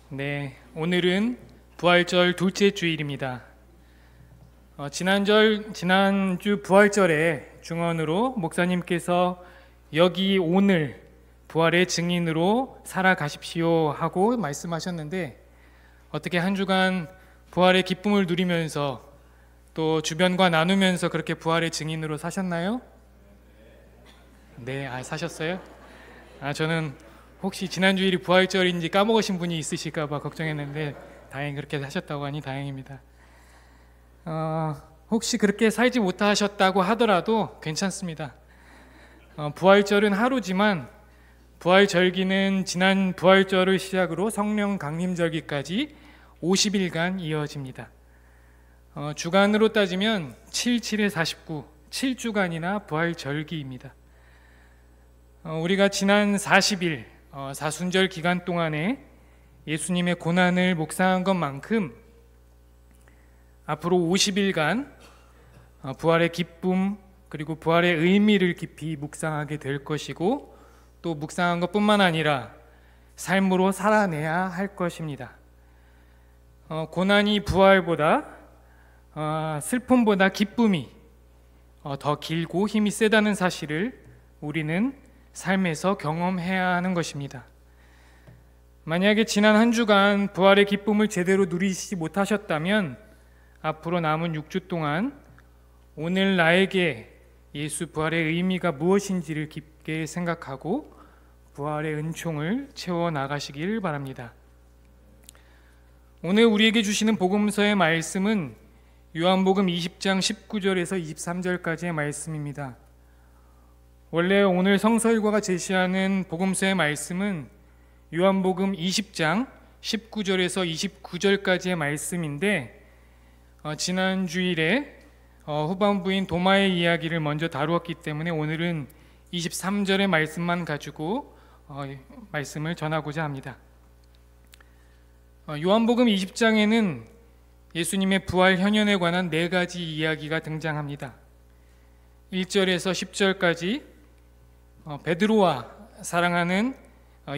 네, 오늘은 부활절 둘째 주일입니다. 지난주 부활절에 중언으로 목사님께서 여기 오늘 부활의 증인으로 살아가십시오 하고 말씀하셨는데, 어떻게 한 주간 부활의 기쁨을 누리면서 또 주변과 나누면서 그렇게 부활의 증인으로 사셨나요? 네, 사셨어요? 저는 혹시 지난주일이 부활절인지 까먹으신 분이 있으실까 봐 걱정했는데 다행히 그렇게 하셨다고 하니 다행입니다. 혹시 그렇게 살지 못하셨다고 하더라도 괜찮습니다. 부활절은 하루지만 부활절기는 지난 부활절을 시작으로 성령 강림절기까지 50일간 이어집니다. 주간으로 따지면 7, 7에 49, 7주간이나 부활절기입니다. 우리가 지난 40일 사순절 기간 동안에 예수님의 고난을 묵상한 것만큼 앞으로 50일간 부활의 기쁨 그리고 부활의 의미를 깊이 묵상하게 될 것이고, 또 묵상한 것뿐만 아니라 삶으로 살아내야 할 것입니다. 고난이 부활보다 슬픔보다 기쁨이 더 길고 힘이 세다는 사실을 우리는 삶에서 경험해야 하는 것입니다. 만약에 지난 한 주간 부활의 기쁨을 제대로 누리시지 못하셨다면 앞으로 남은 6주 동안 오늘 나에게 예수 부활의 의미가 무엇인지를 깊게 생각하고 부활의 은총을 채워 나가시길 바랍니다. 오늘 우리에게 주시는 복음서의 말씀은 요한복음 20장 19절에서 23절까지의 말씀입니다. 원래 오늘 성서일과가 제시하는 복음서의 말씀은 요한복음 20장 19절에서 29절까지의 말씀인데, 지난 주일에 후반부인 도마의 이야기를 먼저 다루었기 때문에 오늘은 23절의 말씀만 가지고 말씀을 전하고자 합니다. 요한복음 20장에는 예수님의 부활 현현에 관한 4가지 이야기가 등장합니다. 1절에서 10절까지 베드로와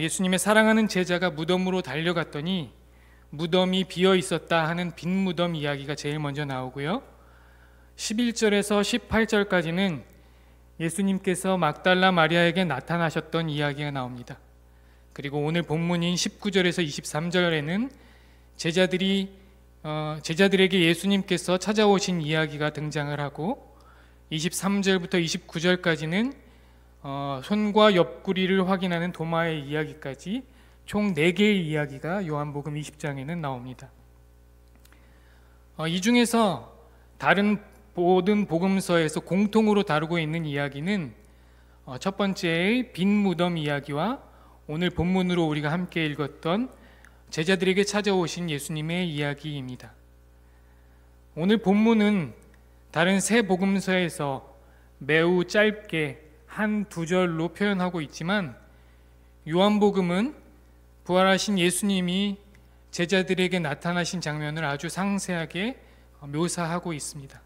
예수님의 사랑하는 제자가 무덤으로 달려갔더니 무덤이 비어 있었다 하는 빈 무덤 이야기가 제일 먼저 나오고요. 11절에서 18절까지는 예수님께서 mag달라 마리아에게 나타나셨던 이야기가 나옵니다. 그리고 오늘 본문인 19절에서 23절에는 제자들에게 예수님께서 찾아오신 이야기가 등장을 하고, 23절부터 29절까지는 손과 옆구리를 확인하는 도마의 이야기까지 총 4개의 이야기가 요한복음 20장에는 나옵니다. 이 중에서 다른 모든 복음서에서 공통으로 다루고 있는 이야기는 첫 번째의 빈 무덤 이야기와 오늘 본문으로 우리가 함께 읽었던 제자들에게 찾아오신 예수님의 이야기입니다. 오늘 본문은 다른 세 복음서에서 매우 짧게 한 2절로 표현하고 있지만, 요한복음은 부활하신 예수님이 제자들에게 나타나신 장면을 아주 상세하게 묘사하고 있습니다.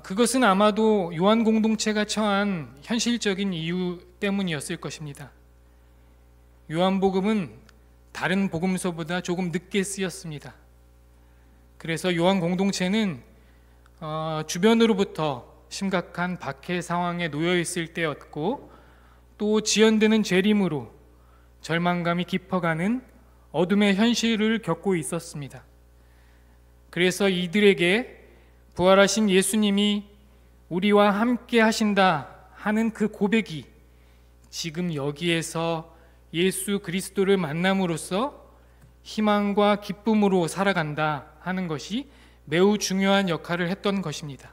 그것은 아마도 요한 공동체가 처한 현실적인 이유 때문이었을 것입니다. 요한복음은 다른 복음서보다 조금 늦게 쓰였습니다. 그래서 요한 공동체는 주변으로부터 심각한 박해 상황에 놓여 있을 때였고, 또 지연되는 재림으로 절망감이 깊어가는 어둠의 현실을 겪고 있었습니다. 그래서 이들에게 부활하신 예수님이 우리와 함께 하신다 하는 그 고백이 지금 여기에서 예수 그리스도를 만남으로써 희망과 기쁨으로 살아간다 하는 것이 매우 중요한 역할을 했던 것입니다.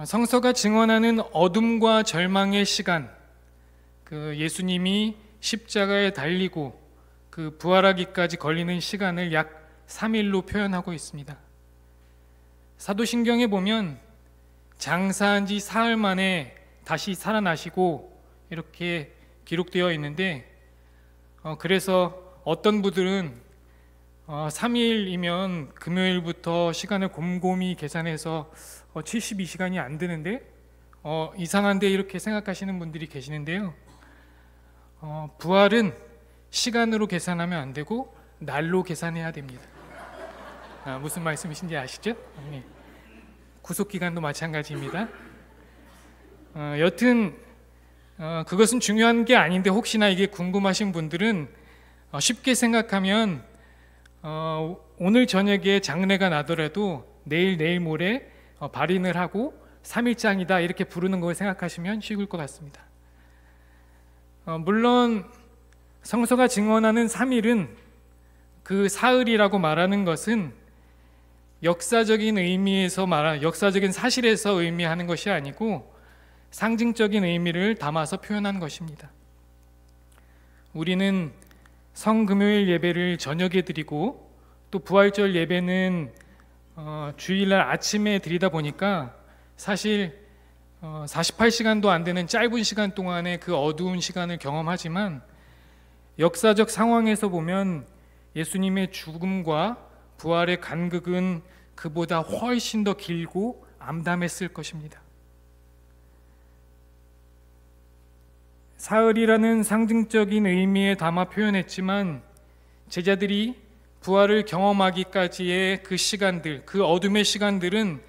성서가 증언하는 어둠과 절망의 시간, 예수님이 십자가에 달리고 부활하기까지 걸리는 시간을 약 3일로 표현하고 있습니다. 사도신경에 보면 장사한 지 사흘 만에 다시 살아나시고 이렇게 기록되어 있는데, 그래서 어떤 분들은 3일이면 금요일부터 시간을 곰곰이 계산해서 72시간이 안 되는데 이상한데 이렇게 생각하시는 분들이 계시는데요. 부활은 시간으로 계산하면 안 되고 날로 계산해야 됩니다. 무슨 말씀이신지 아시죠? 네. 구속기간도 마찬가지입니다. 여튼 그것은 중요한 게 아닌데 혹시나 이게 궁금하신 분들은 쉽게 생각하면 오늘 저녁에 장례가 나더라도 내일 모레 발인을 하고 3일장이다 이렇게 부르는 걸 생각하시면 쉬울 것 같습니다. 물론 성서가 증언하는 3일은 그 사흘이라고 말하는 것은 역사적인 의미에서 역사적인 사실에서 의미하는 것이 아니고 상징적인 의미를 담아서 표현한 것입니다. 우리는 성금요일 예배를 저녁에 드리고 또 부활절 예배는 주일날 아침에 드리다 보니까 사실 48시간도 안 되는 짧은 시간 동안에 그 어두운 시간을 경험하지만 역사적 상황에서 보면 예수님의 죽음과 부활의 간극은 그보다 훨씬 더 길고 암담했을 것입니다. 사흘이라는 상징적인 의미에 담아 표현했지만 제자들이 부활을 경험하기까지의 그 시간들, 그 어둠의 시간들은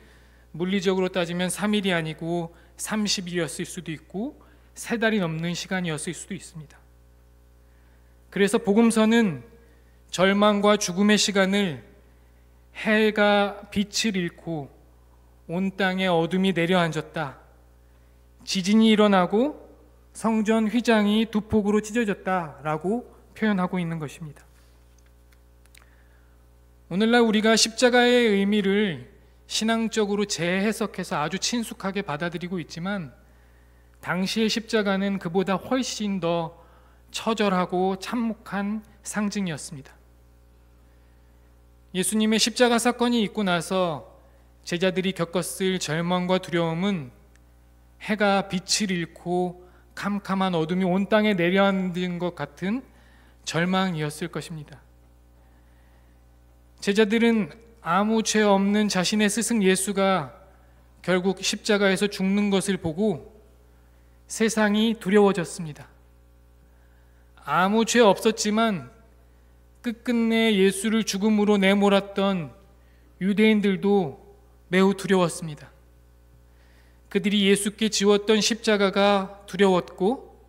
물리적으로 따지면 3일이 아니고 30일이었을 수도 있고 3달이 넘는 시간이었을 수도 있습니다. 그래서 복음서는 절망과 죽음의 시간을 해가 빛을 잃고 온 땅에 어둠이 내려앉았다, 지진이 일어나고 성전 휘장이 두 폭으로 찢어졌다라고 표현하고 있는 것입니다. 오늘날 우리가 십자가의 의미를 신앙적으로 재해석해서 아주 친숙하게 받아들이고 있지만 당시의 십자가는 그보다 훨씬 더 처절하고 참혹한 상징이었습니다. 예수님의 십자가 사건이 있고 나서 제자들이 겪었을 절망과 두려움은 해가 빛을 잃고 캄캄한 어둠이 온 땅에 내려앉은 것 같은 절망이었을 것입니다. 제자들은 아무 죄 없는 자신의 스승 예수가 결국 십자가에서 죽는 것을 보고 세상이 두려워졌습니다. 아무 죄 없었지만 끝끝내 예수를 죽음으로 내몰았던 유대인들도 매우 두려웠습니다. 그들이 예수께 지웠던 십자가가 두려웠고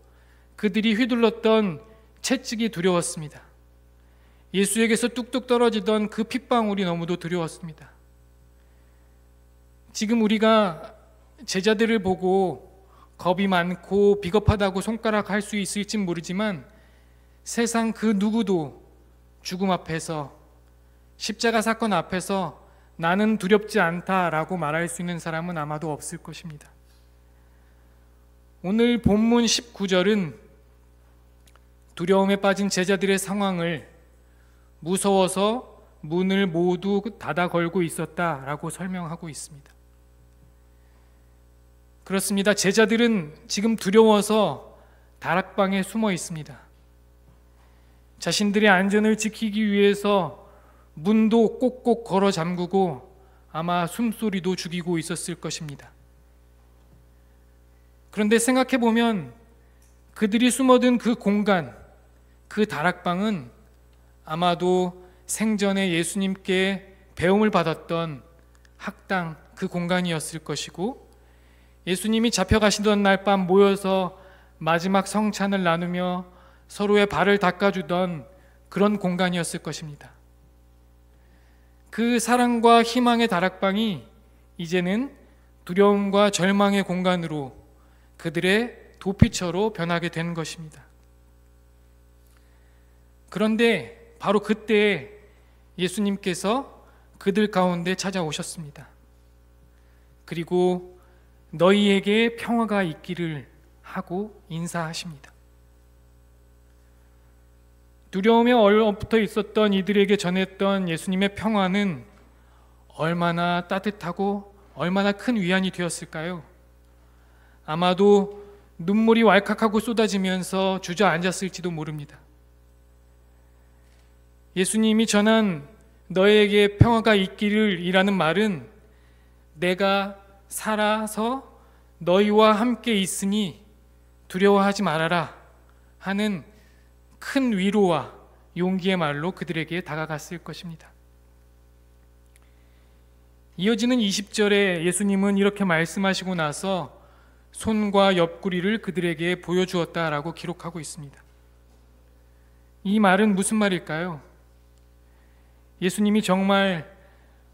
그들이 휘둘렀던 채찍이 두려웠습니다. 예수에게서 뚝뚝 떨어지던 그 핏방울이 너무도 두려웠습니다. 지금 우리가 제자들을 보고 겁이 많고 비겁하다고 손가락할 수 있을지 모르지만 세상 그 누구도 죽음 앞에서, 십자가 사건 앞에서 나는 두렵지 않다라고 말할 수 있는 사람은 아마도 없을 것입니다. 오늘 본문 19절은 두려움에 빠진 제자들의 상황을 무서워서 문을 모두 닫아 걸고 있었다라고 설명하고 있습니다. 그렇습니다. 제자들은 지금 두려워서 다락방에 숨어 있습니다. 자신들의 안전을 지키기 위해서 문도 꼭꼭 걸어 잠그고 아마 숨소리도 죽이고 있었을 것입니다. 그런데 생각해 보면 그들이 숨어든 그 공간, 그 다락방은 아마도 생전에 예수님께 배움을 받았던 학당, 그 공간이었을 것이고 예수님이 잡혀가시던 날 밤 모여서 마지막 성찬을 나누며 서로의 발을 닦아주던 그런 공간이었을 것입니다. 그 사랑과 희망의 다락방이 이제는 두려움과 절망의 공간으로 그들의 도피처로 변하게 된 것입니다. 그런데 바로 그때 예수님께서 그들 가운데 찾아오셨습니다. 그리고 너희에게 평화가 있기를 하고 인사하십니다. 두려움에 얼어붙어 있었던 이들에게 전했던 예수님의 평화는 얼마나 따뜻하고 얼마나 큰 위안이 되었을까요? 아마도 눈물이 왈칵하고 쏟아지면서 주저앉았을지도 모릅니다. 예수님이 전한 너에게 평화가 있기를 이라는 말은 내가 살아서 너희와 함께 있으니 두려워하지 말아라 하는 큰 위로와 용기의 말로 그들에게 다가갔을 것입니다. 이어지는 20절에 예수님은 이렇게 말씀하시고 나서 손과 옆구리를 그들에게 보여주었다라고 기록하고 있습니다. 이 말은 무슨 말일까요? 예수님이 정말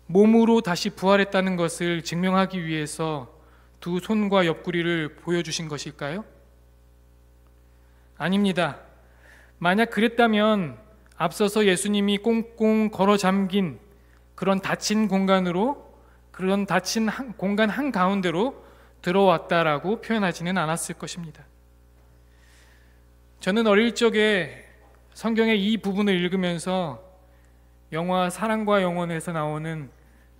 몸으로 다시 부활했다는 것을 증명하기 위해서 두 손과 옆구리를 보여주신 것일까요? 아닙니다. 만약 그랬다면 앞서서 예수님이 꽁꽁 걸어 잠긴 그런 닫힌 공간으로, 그런 닫힌 공간 한가운데로 들어왔다라고 표현하지는 않았을 것입니다. 저는 어릴 적에 성경의 이 부분을 읽으면서 영화 사랑과 영혼에서 나오는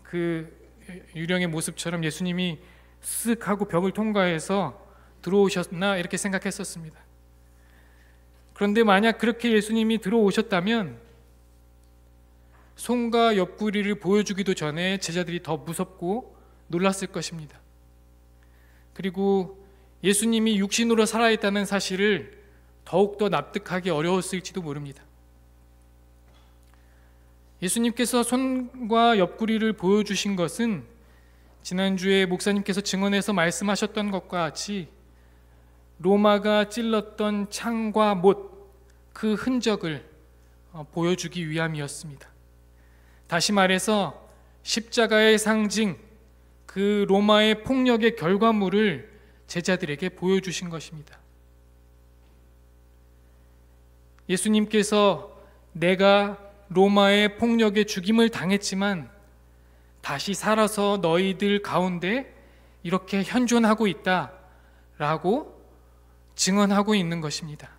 그 유령의 모습처럼 예수님이 쓱 하고 벽을 통과해서 들어오셨나 이렇게 생각했었습니다. 그런데 만약 그렇게 예수님이 들어오셨다면 손과 옆구리를 보여주기도 전에 제자들이 더 무섭고 놀랐을 것입니다. 그리고 예수님이 육신으로 살아있다는 사실을 더욱더 납득하기 어려웠을지도 모릅니다. 예수님께서 손과 옆구리를 보여주신 것은 지난주에 목사님께서 증언해서 말씀하셨던 것과 같이 로마가 찔렀던 창과 못, 그 흔적을 보여주기 위함이었습니다. 다시 말해서 십자가의 상징, 그 로마의 폭력의 결과물을 제자들에게 보여주신 것입니다. 예수님께서 내가 로마의 폭력에 죽임을 당했지만 다시 살아서 너희들 가운데 이렇게 현존하고 있다라고 증언하고 있는 것입니다.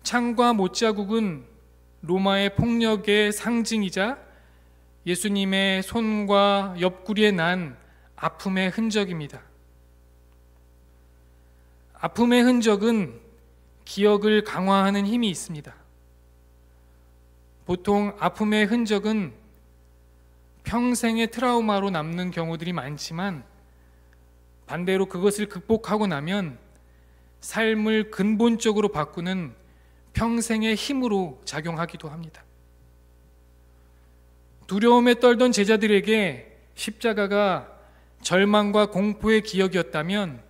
창과 못자국은 로마의 폭력의 상징이자 예수님의 손과 옆구리에 난 아픔의 흔적입니다. 아픔의 흔적은 기억을 강화하는 힘이 있습니다. 보통 아픔의 흔적은 평생의 트라우마로 남는 경우들이 많지만 반대로 그것을 극복하고 나면 삶을 근본적으로 바꾸는 평생의 힘으로 작용하기도 합니다. 두려움에 떨던 제자들에게 십자가가 절망과 공포의 기억이었다면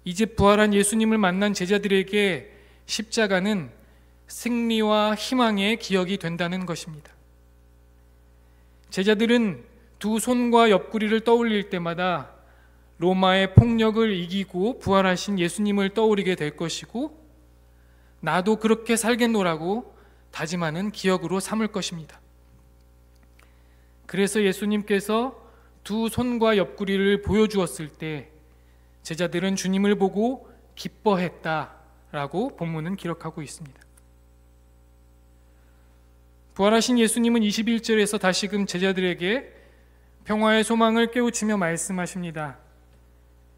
이제 부활한 예수님을 만난 제자들에게 십자가는 승리와 희망의 기억이 된다는 것입니다. 제자들은 두 손과 옆구리를 떠올릴 때마다 로마의 폭력을 이기고 부활하신 예수님을 떠올리게 될 것이고 나도 그렇게 살겠노라고 다짐하는 기억으로 삼을 것입니다. 그래서 예수님께서 두 손과 옆구리를 보여주었을 때 제자들은 주님을 보고 기뻐했다라고 본문은 기록하고 있습니다. 부활하신 예수님은 21절에서 다시금 제자들에게 평화의 소망을 깨우치며 말씀하십니다.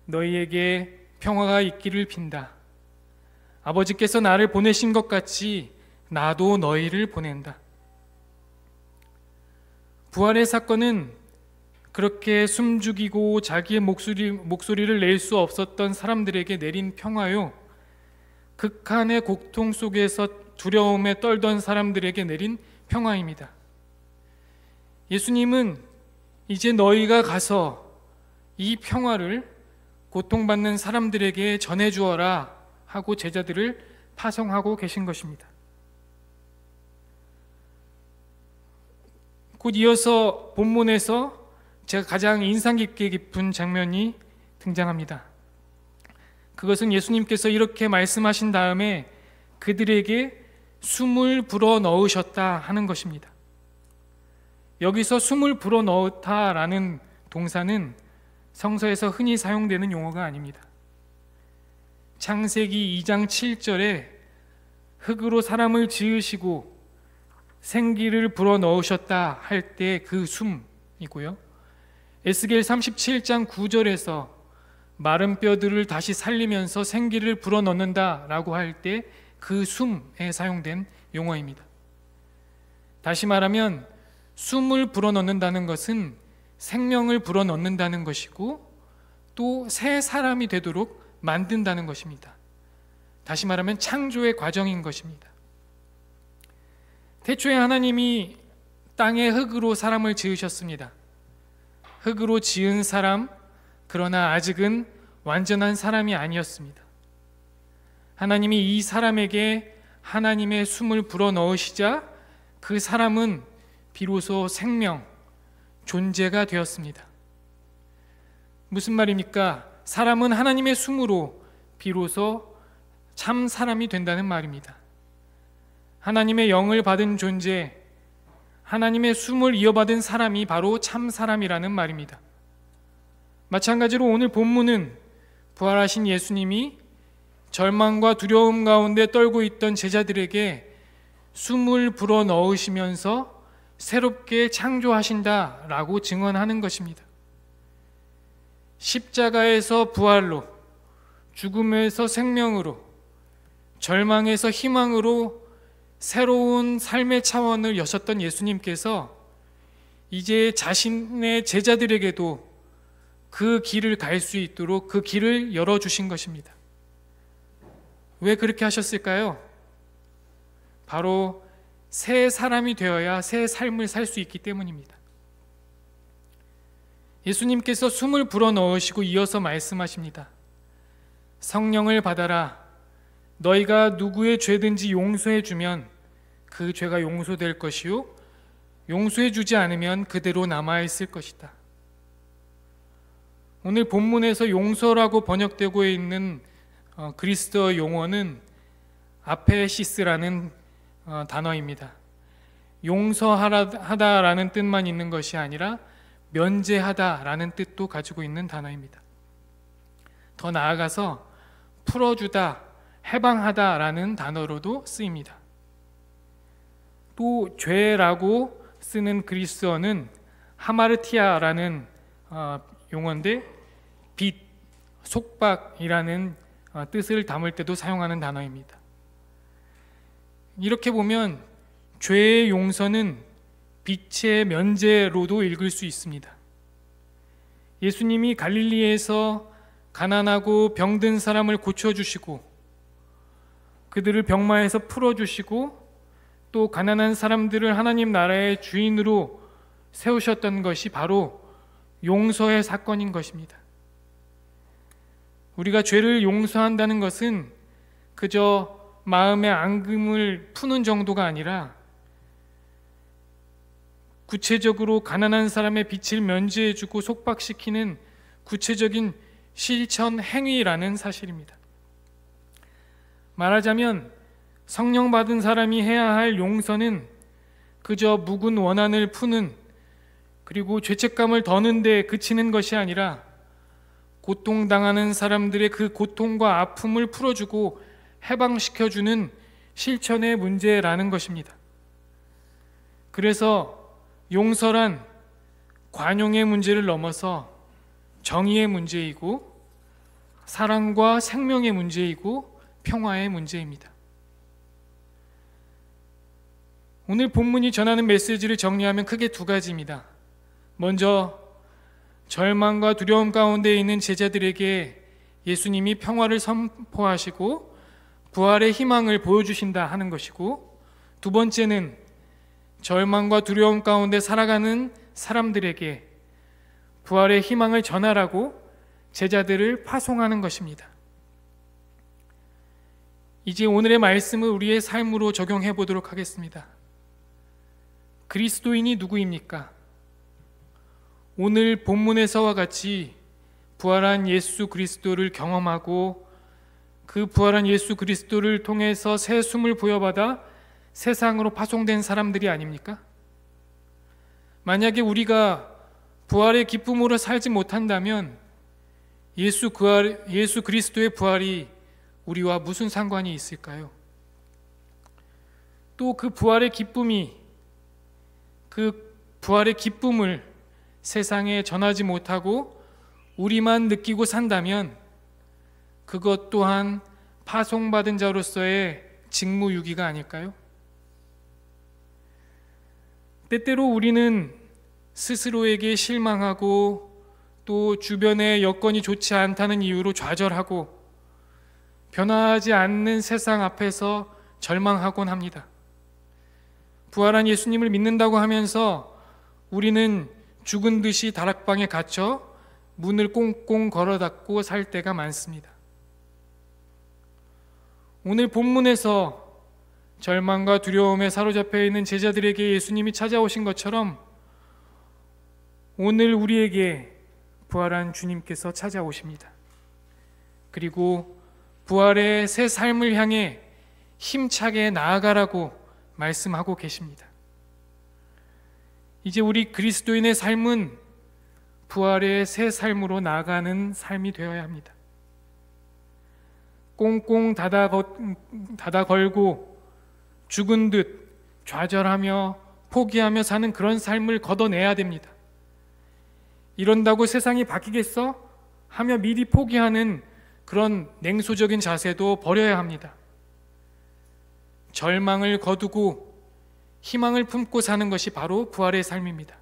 너희에게 평화가 있기를 빈다. 아버지께서 나를 보내신 것 같이 나도 너희를 보낸다. 부활의 사건은 그렇게 숨죽이고 자기의 목소리를 낼 수 없었던 사람들에게 내린 평화요, 극한의 고통 속에서 두려움에 떨던 사람들에게 내린 평화입니다. 예수님은 이제 너희가 가서 이 평화를 고통받는 사람들에게 전해주어라 하고 제자들을 파송하고 계신 것입니다. 곧 이어서 본문에서 제가 가장 인상 깊은 장면이 등장합니다. 그것은 예수님께서 이렇게 말씀하신 다음에 그들에게 숨을 불어 넣으셨다 하는 것입니다. 여기서 숨을 불어 넣다라는 동사는 성서에서 흔히 사용되는 용어가 아닙니다. 창세기 2장 7절에 흙으로 사람을 지으시고 생기를 불어 넣으셨다 할 때 그 숨이고요. 에스겔 37장 9절에서 마른 뼈들을 다시 살리면서 생기를 불어 넣는다라고 할 때 그 숨에 사용된 용어입니다. 다시 말하면 숨을 불어 넣는다는 것은 생명을 불어 넣는다는 것이고 또 새 사람이 되도록 만든다는 것입니다. 다시 말하면 창조의 과정인 것입니다. 태초에 하나님이 땅의 흙으로 사람을 지으셨습니다. 흙으로 지은 사람, 그러나 아직은 완전한 사람이 아니었습니다. 하나님이 이 사람에게 하나님의 숨을 불어넣으시자 그 사람은 비로소 생명, 존재가 되었습니다. 무슨 말입니까? 사람은 하나님의 숨으로 비로소 참 사람이 된다는 말입니다. 하나님의 영을 받은 존재, 하나님의 숨을 이어받은 사람이 바로 참 사람이라는 말입니다. 마찬가지로 오늘 본문은 부활하신 예수님이 절망과 두려움 가운데 떨고 있던 제자들에게 숨을 불어넣으시면서 새롭게 창조하신다라고 증언하는 것입니다. 십자가에서 부활로, 죽음에서 생명으로, 절망에서 희망으로 새로운 삶의 차원을 여셨던 예수님께서 이제 자신의 제자들에게도 그 길을 갈 수 있도록 그 길을 열어주신 것입니다. 왜 그렇게 하셨을까요? 바로 새 사람이 되어야 새 삶을 살 수 있기 때문입니다. 예수님께서 숨을 불어넣으시고 이어서 말씀하십니다. 성령을 받아라. 너희가 누구의 죄든지 용서해 주면 그 죄가 용서될 것이요 용서해 주지 않으면 그대로 남아있을 것이다. 오늘 본문에서 용서라고 번역되고 있는 그리스도 용어는 아페시스라는 단어입니다. 용서하다라는 뜻만 있는 것이 아니라 면제하다라는 뜻도 가지고 있는 단어입니다. 더 나아가서 풀어주다, 해방하다라는 단어로도 쓰입니다. 또 죄라고 쓰는 그리스어는 하마르티아라는 용어인데 빚, 속박이라는 뜻을 담을 때도 사용하는 단어입니다. 이렇게 보면 죄의 용서는 빛의 면제로도 읽을 수 있습니다. 예수님이 갈릴리에서 가난하고 병든 사람을 고쳐주시고 그들을 병마에서 풀어주시고 또 가난한 사람들을 하나님 나라의 주인으로 세우셨던 것이 바로 용서의 사건인 것입니다. 우리가 죄를 용서한다는 것은 그저 마음의 앙금을 푸는 정도가 아니라 구체적으로 가난한 사람의 빚을 면제해주고 속박시키는 구체적인 실천 행위라는 사실입니다. 말하자면 성령 받은 사람이 해야 할 용서는 그저 묵은 원한을 푸는 그리고 죄책감을 더는 데 그치는 것이 아니라 고통당하는 사람들의 그 고통과 아픔을 풀어주고 해방시켜주는 실천의 문제라는 것입니다. 그래서 용서란 관용의 문제를 넘어서 정의의 문제이고 사랑과 생명의 문제이고 평화의 문제입니다. 오늘 본문이 전하는 메시지를 정리하면 크게 두 가지입니다. 먼저 절망과 두려움 가운데 있는 제자들에게 예수님이 평화를 선포하시고 부활의 희망을 보여주신다 하는 것이고, 두 번째는 절망과 두려움 가운데 살아가는 사람들에게 부활의 희망을 전하라고 제자들을 파송하는 것입니다. 이제 오늘의 말씀을 우리의 삶으로 적용해 보도록 하겠습니다. 그리스도인이 누구입니까? 오늘 본문에서와 같이 부활한 예수 그리스도를 경험하고 그 부활한 예수 그리스도를 통해서 새 숨을 부여받아 세상으로 파송된 사람들이 아닙니까? 만약에 우리가 부활의 기쁨으로 살지 못한다면 예수 그리스도의 부활이 우리와 무슨 상관이 있을까요? 또 그 부활의 기쁨을 세상에 전하지 못하고 우리만 느끼고 산다면 그것 또한 파송받은 자로서의 직무유기가 아닐까요? 때때로 우리는 스스로에게 실망하고 또 주변의 여건이 좋지 않다는 이유로 좌절하고 변화하지 않는 세상 앞에서 절망하곤 합니다. 부활한 예수님을 믿는다고 하면서 우리는 죽은 듯이 다락방에 갇혀 문을 꽁꽁 걸어 닫고 살 때가 많습니다. 오늘 본문에서 절망과 두려움에 사로잡혀 있는 제자들에게 예수님이 찾아오신 것처럼 오늘 우리에게 부활한 주님께서 찾아오십니다. 그리고 부활의 새 삶을 향해 힘차게 나아가라고 말씀하고 계십니다. 이제 우리 그리스도인의 삶은 부활의 새 삶으로 나아가는 삶이 되어야 합니다. 꽁꽁 닫아 걸고 죽은 듯 좌절하며 포기하며 사는 그런 삶을 걷어내야 됩니다. 이런다고 세상이 바뀌겠어? 하며 미리 포기하는 그런 냉소적인 자세도 버려야 합니다. 절망을 거두고 희망을 품고 사는 것이 바로 부활의 삶입니다.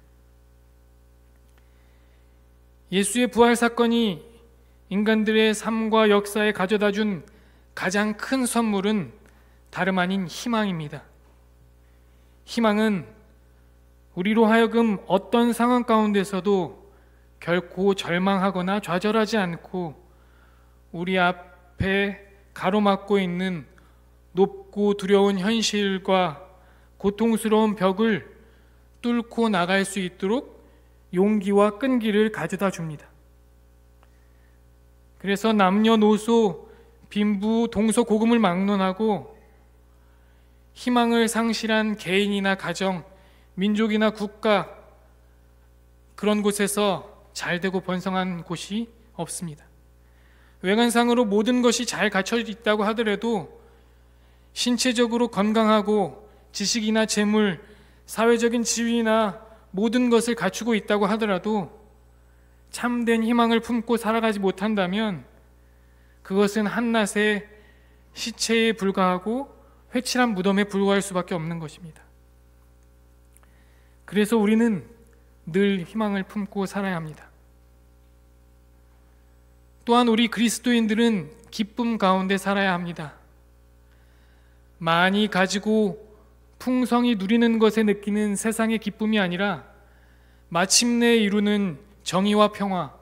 예수의 부활 사건이 인간들의 삶과 역사에 가져다 준 가장 큰 선물은 다름 아닌 희망입니다. 희망은 우리로 하여금 어떤 상황 가운데서도 결코 절망하거나 좌절하지 않고 우리 앞에 가로막고 있는 높고 두려운 현실과 고통스러운 벽을 뚫고 나갈 수 있도록 용기와 끈기를 가져다 줍니다. 그래서 남녀노소, 빈부, 동서고금을 막론하고 희망을 상실한 개인이나 가정, 민족이나 국가, 그런 곳에서 잘되고 번성한 곳이 없습니다. 외관상으로 모든 것이 잘 갖춰져 있다고 하더라도 신체적으로 건강하고 지식이나 재물, 사회적인 지위나 모든 것을 갖추고 있다고 하더라도 참된 희망을 품고 살아가지 못한다면 그것은 한낱의 시체에 불과하고 회칠한 무덤에 불과할 수밖에 없는 것입니다. 그래서 우리는 늘 희망을 품고 살아야 합니다. 또한 우리 그리스도인들은 기쁨 가운데 살아야 합니다. 많이 가지고 풍성히 누리는 것에 느끼는 세상의 기쁨이 아니라 마침내 이루는 정의와 평화,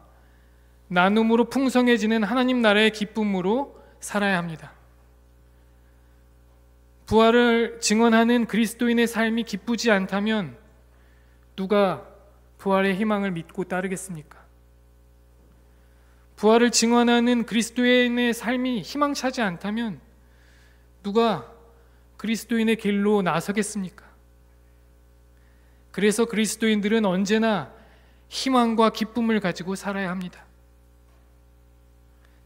나눔으로 풍성해지는 하나님 나라의 기쁨으로 살아야 합니다. 부활을 증언하는 그리스도인의 삶이 기쁘지 않다면 누가 부활의 희망을 믿고 따르겠습니까? 부활을 증언하는 그리스도인의 삶이 희망차지 않다면 누가 그리스도인의 길로 나서겠습니까? 그래서 그리스도인들은 언제나 희망과 기쁨을 가지고 살아야 합니다.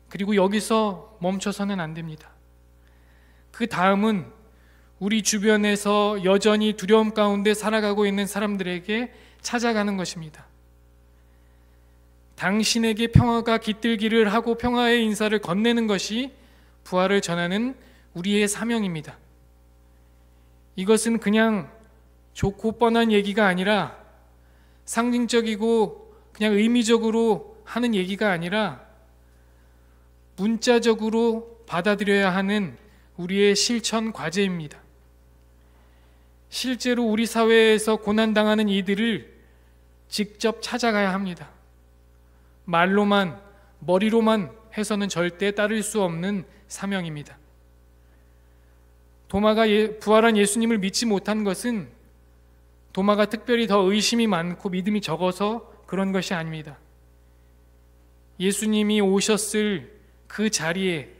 그리고 여기서 멈춰서는 안 됩니다. 그 다음은 우리 주변에서 여전히 두려움 가운데 살아가고 있는 사람들에게 찾아가는 것입니다. 당신에게 평화가 깃들기를 하고 평화의 인사를 건네는 것이 부활을 전하는 우리의 사명입니다. 이것은 그냥 좋고 뻔한 얘기가 아니라 상징적이고 그냥 의미적으로 하는 얘기가 아니라 문자적으로 받아들여야 하는 우리의 실천 과제입니다. 실제로 우리 사회에서 고난당하는 이들을 직접 찾아가야 합니다. 말로만, 머리로만 해서는 절대 따를 수 없는 사명입니다. 도마가 부활한 예수님을 믿지 못한 것은 도마가 특별히 더 의심이 많고 믿음이 적어서 그런 것이 아닙니다. 예수님이 오셨을 그 자리에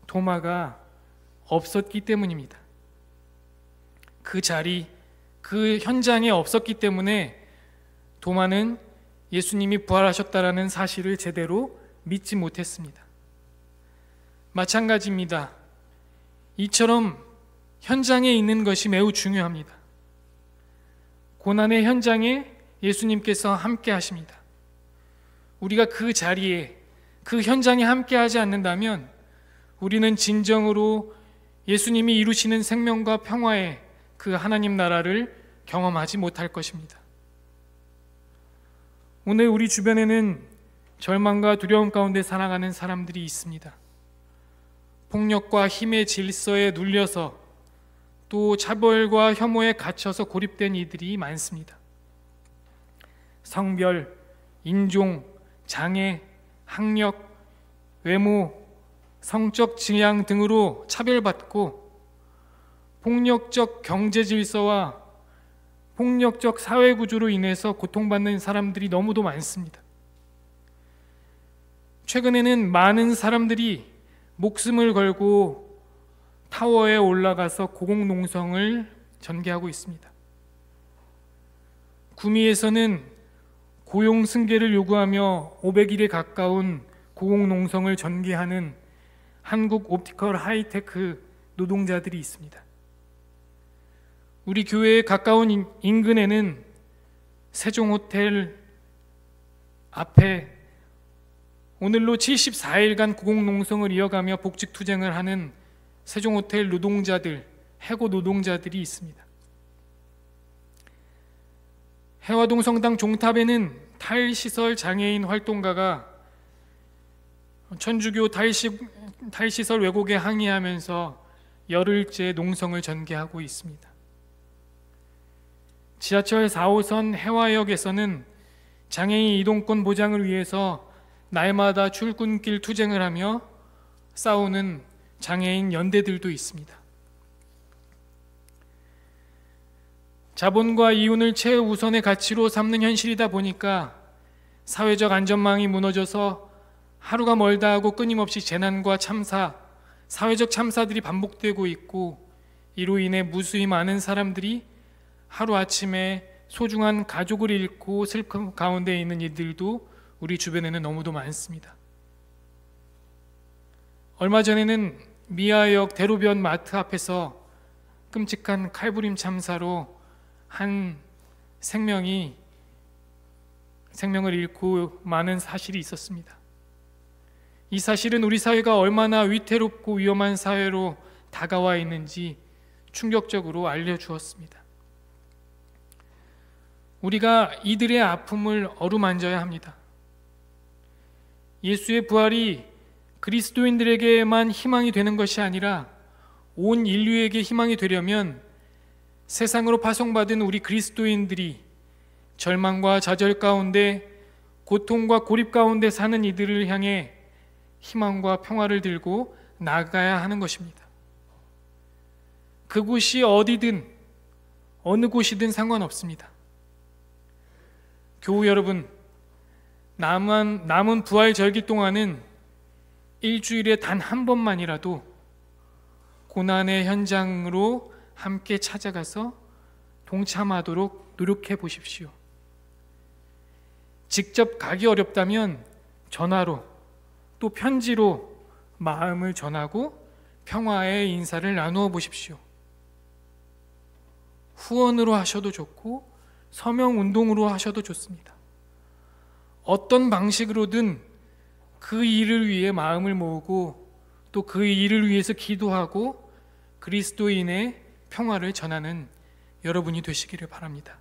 도마가 없었기 때문입니다. 그 자리, 그 현장에 없었기 때문에 도마는 예수님이 부활하셨다라는 사실을 제대로 믿지 못했습니다. 마찬가지입니다. 이처럼 현장에 있는 것이 매우 중요합니다. 고난의 현장에 예수님께서 함께 하십니다. 우리가 그 자리에, 그 현장에 함께 하지 않는다면 우리는 진정으로 예수님이 이루시는 생명과 평화의 그 하나님 나라를 경험하지 못할 것입니다. 오늘 우리 주변에는 절망과 두려움 가운데 살아가는 사람들이 있습니다. 폭력과 힘의 질서에 눌려서 또 차별과 혐오에 갇혀서 고립된 이들이 많습니다. 성별, 인종, 장애, 학력, 외모, 성적 지향 등으로 차별받고 폭력적 경제 질서와 폭력적 사회 구조로 인해서 고통받는 사람들이 너무도 많습니다. 최근에는 많은 사람들이 목숨을 걸고 타워에 올라가서 고공농성을 전개하고 있습니다. 구미에서는 고용 승계를 요구하며 500일에 가까운 고공농성을 전개하는 한국 옵티컬 하이테크 노동자들이 있습니다. 우리 교회에 가까운 인근에는 세종호텔 앞에 오늘로 74일간 고공농성을 이어가며 복직투쟁을 하는 세종호텔 노동자들, 해고 노동자들이 있습니다. 해화동 성당 종탑에는 탈시설 장애인 활동가가 천주교 탈시설 왜곡에 항의하면서 열흘째 농성을 전개하고 있습니다. 지하철 4호선 해화역에서는 장애인 이동권 보장을 위해서 날마다 출근길 투쟁을 하며 싸우는 장애인 연대들도 있습니다. 자본과 이윤을 최우선의 가치로 삼는 현실이다 보니까 사회적 안전망이 무너져서 하루가 멀다 하고 끊임없이 재난과 참사, 사회적 참사들이 반복되고 있고 이로 인해 무수히 많은 사람들이 하루아침에 소중한 가족을 잃고 슬픔 가운데 있는 이들도 우리 주변에는 너무도 많습니다. 얼마 전에는 미아역 대로변 마트 앞에서 끔찍한 칼부림 참사로 한 생명을 잃고 많은 사실이 있었습니다. 이 사실은 우리 사회가 얼마나 위태롭고 위험한 사회로 다가와 있는지 충격적으로 알려주었습니다. 우리가 이들의 아픔을 어루만져야 합니다. 예수의 부활이 그리스도인들에게만 희망이 되는 것이 아니라 온 인류에게 희망이 되려면 세상으로 파송받은 우리 그리스도인들이 절망과 좌절 가운데 고통과 고립 가운데 사는 이들을 향해 희망과 평화를 들고 나아가야 하는 것입니다. 그곳이 어디든 어느 곳이든 상관없습니다. 교우 여러분, 남은 부활 절기 동안은 일주일에 단 한 번만이라도 고난의 현장으로 함께 찾아가서 동참하도록 노력해 보십시오. 직접 가기 어렵다면 전화로 또 편지로 마음을 전하고 평화의 인사를 나누어 보십시오. 후원으로 하셔도 좋고 서명 운동으로 하셔도 좋습니다. 어떤 방식으로든 그 일을 위해 마음을 모으고 또 그 일을 위해서 기도하고 그리스도인의 평화를 전하는 여러분이 되시기를 바랍니다.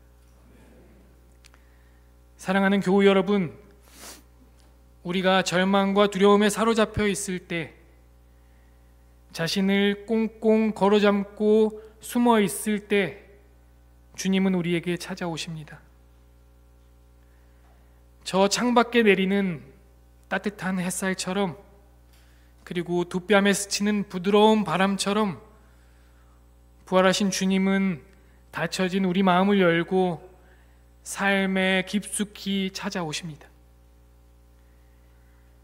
사랑하는 교우 여러분, 우리가 절망과 두려움에 사로잡혀 있을 때, 자신을 꽁꽁 걸어잡고 숨어 있을 때 주님은 우리에게 찾아오십니다. 저 창밖에 내리는 따뜻한 햇살처럼, 그리고 두 뺨에 스치는 부드러운 바람처럼 부활하신 주님은 닫혀진 우리 마음을 열고 삶에 깊숙이 찾아오십니다.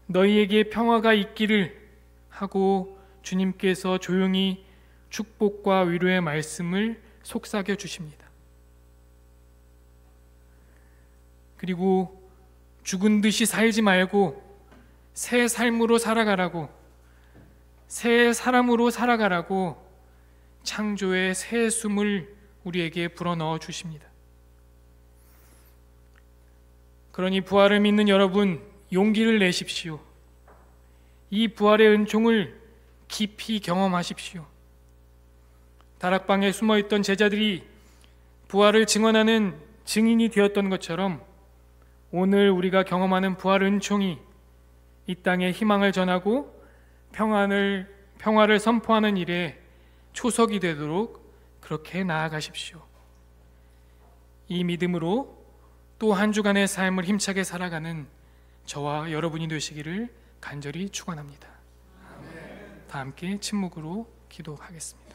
너희에게 평화가 있기를 하고 주님께서 조용히 축복과 위로의 말씀을 속삭여 주십니다. 그리고 죽은 듯이 살지 말고 새 삶으로 살아가라고, 새 사람으로 살아가라고 창조의 새 숨을 우리에게 불어넣어 주십니다. 그러니 부활을 믿는 여러분, 용기를 내십시오. 이 부활의 은총을 깊이 경험하십시오. 다락방에 숨어있던 제자들이 부활을 증언하는 증인이 되었던 것처럼 오늘 우리가 경험하는 부활 은총이 이 땅에 희망을 전하고 평안을 평화를 선포하는 일에 초석이 되도록 그렇게 나아가십시오. 이 믿음으로 또 한 주간의 삶을 힘차게 살아가는 저와 여러분이 되시기를 간절히 축원합니다. 다 함께 침묵으로 기도하겠습니다.